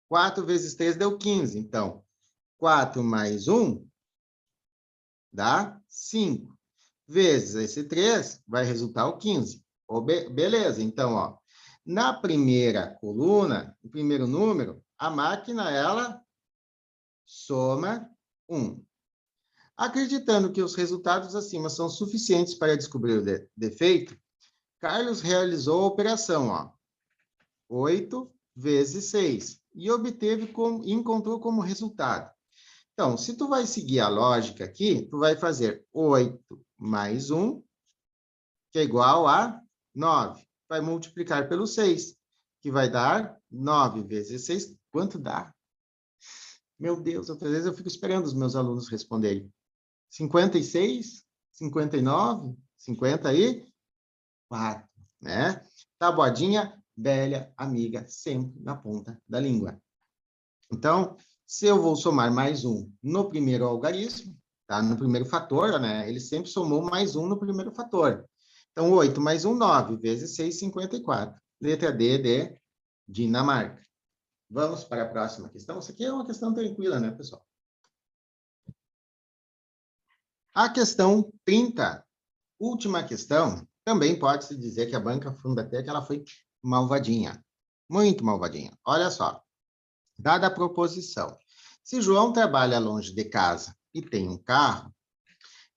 4 vezes 3 deu 15. Então, 4 mais 1 dá 5. Vezes esse 3, vai resultar o 15. Beleza, então, ó. Na primeira coluna, o primeiro número, a máquina, ela soma 1. Acreditando que os resultados acima são suficientes para descobrir o defeito, Carlos realizou a operação, ó, 8 vezes 6, e encontrou como resultado. Então, se tu vai seguir a lógica aqui, tu vai fazer 8 mais 1, que é igual a 9. Vai multiplicar pelo 6, que vai dar 9 vezes 6. Quanto dá? Meu Deus, às vezes eu fico esperando os meus alunos responderem. 56, 59, 54, né? Tabuadinha, velha, amiga, sempre na ponta da língua. Então, se eu vou somar mais 1 no primeiro algarismo, tá? No primeiro fator, né? Ele sempre somou mais 1 no primeiro fator. Então, 8 mais 1, 9, vezes 6, 54. Letra D de Dinamarca. Vamos para a próxima questão. Isso aqui é uma questão tranquila, né, pessoal? A questão 30, última questão, também pode-se dizer que a banca Fundatec ela foi malvadinha, muito malvadinha. Olha só, dada a proposição, se João trabalha longe de casa e tem um carro,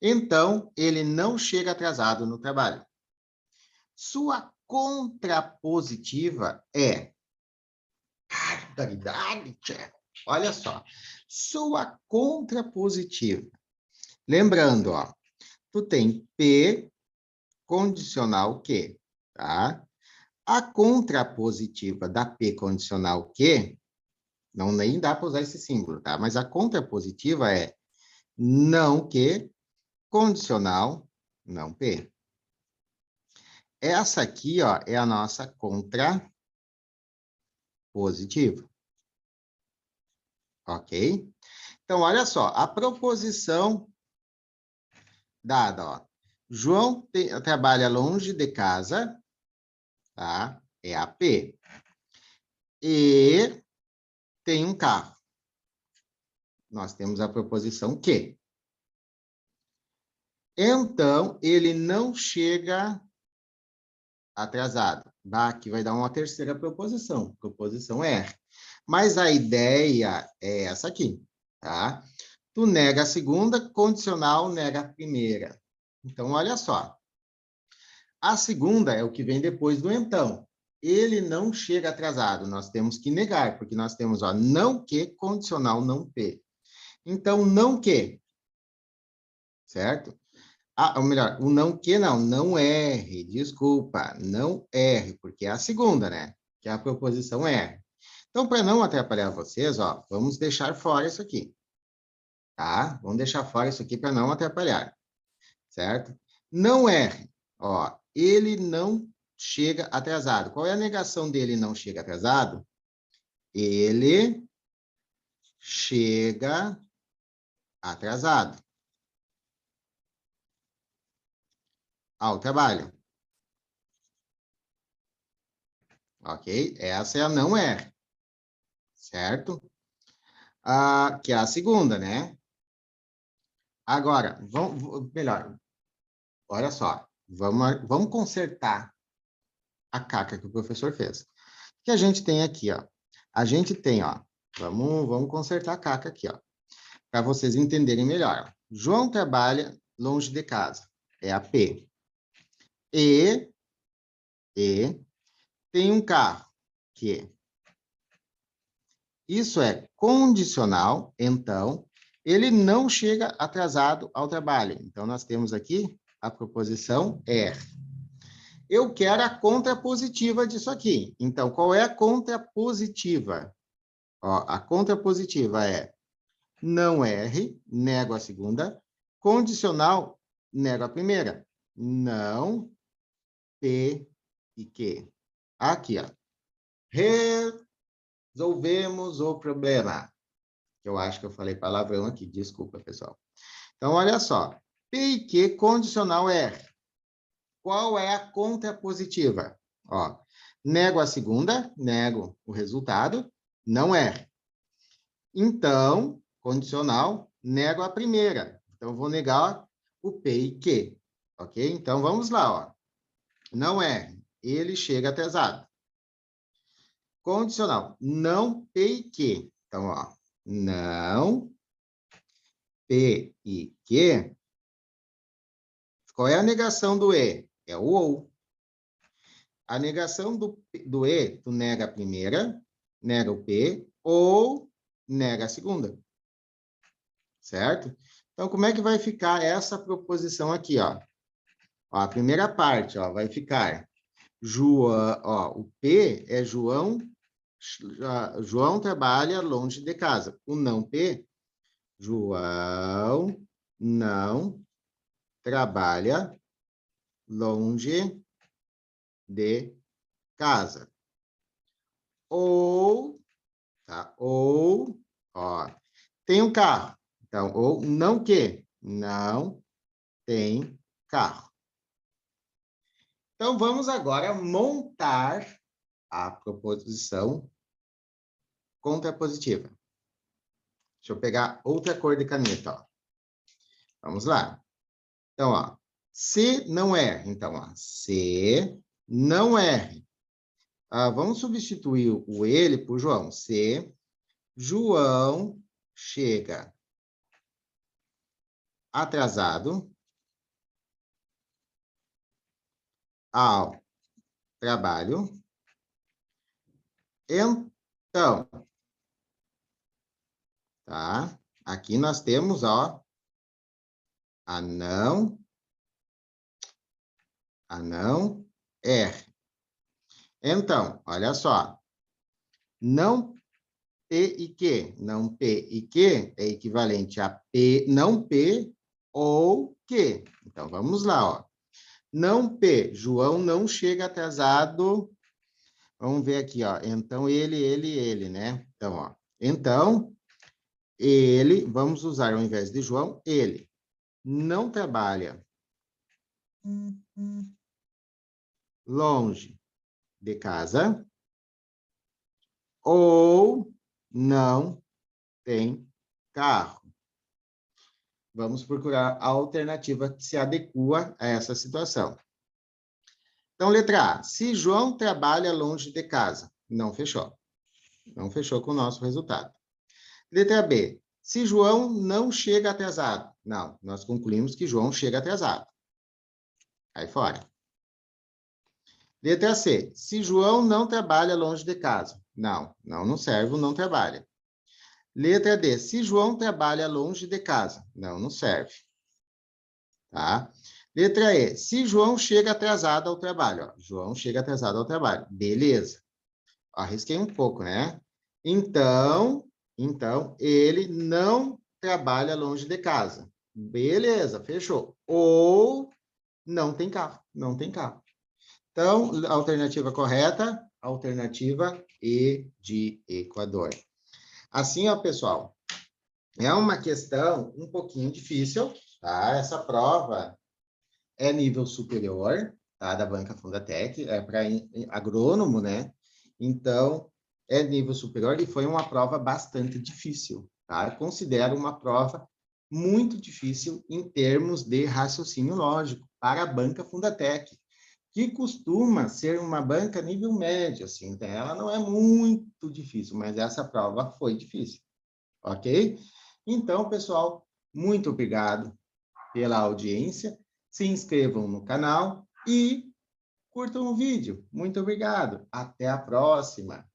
então ele não chega atrasado no trabalho. Sua contrapositiva é... Olha só, sua contrapositiva. Lembrando, ó, tu tem P condicional Q, tá? A contrapositiva da P condicional Q, não nem dá para usar esse símbolo, tá? Mas a contrapositiva é não Q, condicional, não P. Essa aqui, ó, é a nossa contrapositiva. Ok? Então, olha só, a proposição dada, ó. João trabalha longe de casa, tá? É a P. E tem um carro. Nós temos a proposição que. Então, ele não chega atrasado. Aqui vai dar uma terceira proposição, proposição R. Mas a ideia é essa aqui, tá? Tu nega a segunda, condicional nega a primeira. Então, olha só. A segunda é o que vem depois do então. Ele não chega atrasado. Nós temos que negar, porque nós temos, ó, não que, condicional não P. Então, não que. Certo? Ah, ou melhor, o não que não R. Desculpa, não R, porque é a segunda, né? Que é a proposição R. Então, para não atrapalhar vocês, ó, vamos deixar fora isso aqui. Tá? Vamos deixar fora isso aqui para não atrapalhar. Certo? Não R. Ó, ele não chega atrasado. Qual é a negação dele não chega atrasado? Ele chega atrasado ao trabalho. Ok? Essa é a não R. Certo? Que é a segunda, né? Agora, melhor, olha só, vamos consertar a caca que o professor fez. O que a gente tem aqui, ó? A gente tem, ó, vamos consertar a caca aqui, ó, para vocês entenderem melhor. João trabalha longe de casa, é a P. E tem um carro, Q. Isso é condicional, então, ele não chega atrasado ao trabalho. Então, nós temos aqui a proposição R. Eu quero a contrapositiva disso aqui. Então, qual é a contrapositiva? Ó, a contrapositiva é não R, nego a segunda, condicional, nego a primeira. Não, P e Q. Aqui, ó. Resolvemos o problema. Eu acho que eu falei palavrão aqui, desculpa, pessoal. Então, olha só. P e Q condicional R. Qual é a contrapositiva? Ó, nego a segunda, nego o resultado, não R. Então, condicional, nego a primeira. Então, vou negar o P e Q. Ok? Então, vamos lá, ó. Não R. Ele chega atrasado. Condicional, não P e Q. Então, ó, não P e Q. Qual é a negação do E? É o ou. A negação do E, tu nega a primeira, nega o P, ou nega a segunda. Certo? Então, como é que vai ficar essa proposição aqui, ó? Ó, a primeira parte, ó, vai ficar João, ó, o P é João, João trabalha longe de casa. O não P, João não trabalha longe de casa. Ou, tá? Ou, ó, tem um carro. Então, ou não que? Não tem carro. Então, vamos agora montar a proposição contrapositiva. Deixa eu pegar outra cor de caneta, ó. Vamos lá. Então, ó, C não R. Então, ó, C não R. Vamos substituir o ele por João. C, João chega atrasado ao trabalho. Então, tá? Aqui nós temos, ó, a não R. Então, olha só. Não P e Q. Não P e Q é equivalente a P, não P ou Q. Então, vamos lá, ó. Não P, João não chega atrasado. Vamos ver aqui, ó. Então, ele, né? Então, ó. Então, ele, vamos usar ao invés de João, ele não trabalha longe de casa ou não tem carro. Vamos procurar a alternativa que se adequa a essa situação. Então, letra A. Se João trabalha longe de casa. Não fechou. Não fechou com o nosso resultado. Letra B. Se João não chega atrasado. Não, nós concluímos que João chega atrasado. Cai fora. Letra C. Se João não trabalha longe de casa. Não, não serve, não trabalha. Letra D. Se João trabalha longe de casa. Não serve. Tá? Letra E. Se João chega atrasado ao trabalho. Ó, João chega atrasado ao trabalho. Beleza. Arrisquei um pouco, né? Então, ele não trabalha longe de casa. Beleza, fechou. Ou não tem carro. Não tem carro. Então, alternativa correta, alternativa E de Equador. Assim, ó, pessoal, é uma questão um pouquinho difícil, tá? Essa prova é nível superior, tá? Da Banca Fundatec, é para agrônomo, né? Então, é nível superior e foi uma prova bastante difícil, tá? Eu considero uma prova muito difícil em termos de raciocínio lógico para a Banca Fundatec, que costuma ser uma banca nível médio, assim, então ela não é muito difícil, mas essa prova foi difícil, ok? Então, pessoal, muito obrigado pela audiência, se inscrevam no canal e curtam o vídeo. Muito obrigado, até a próxima!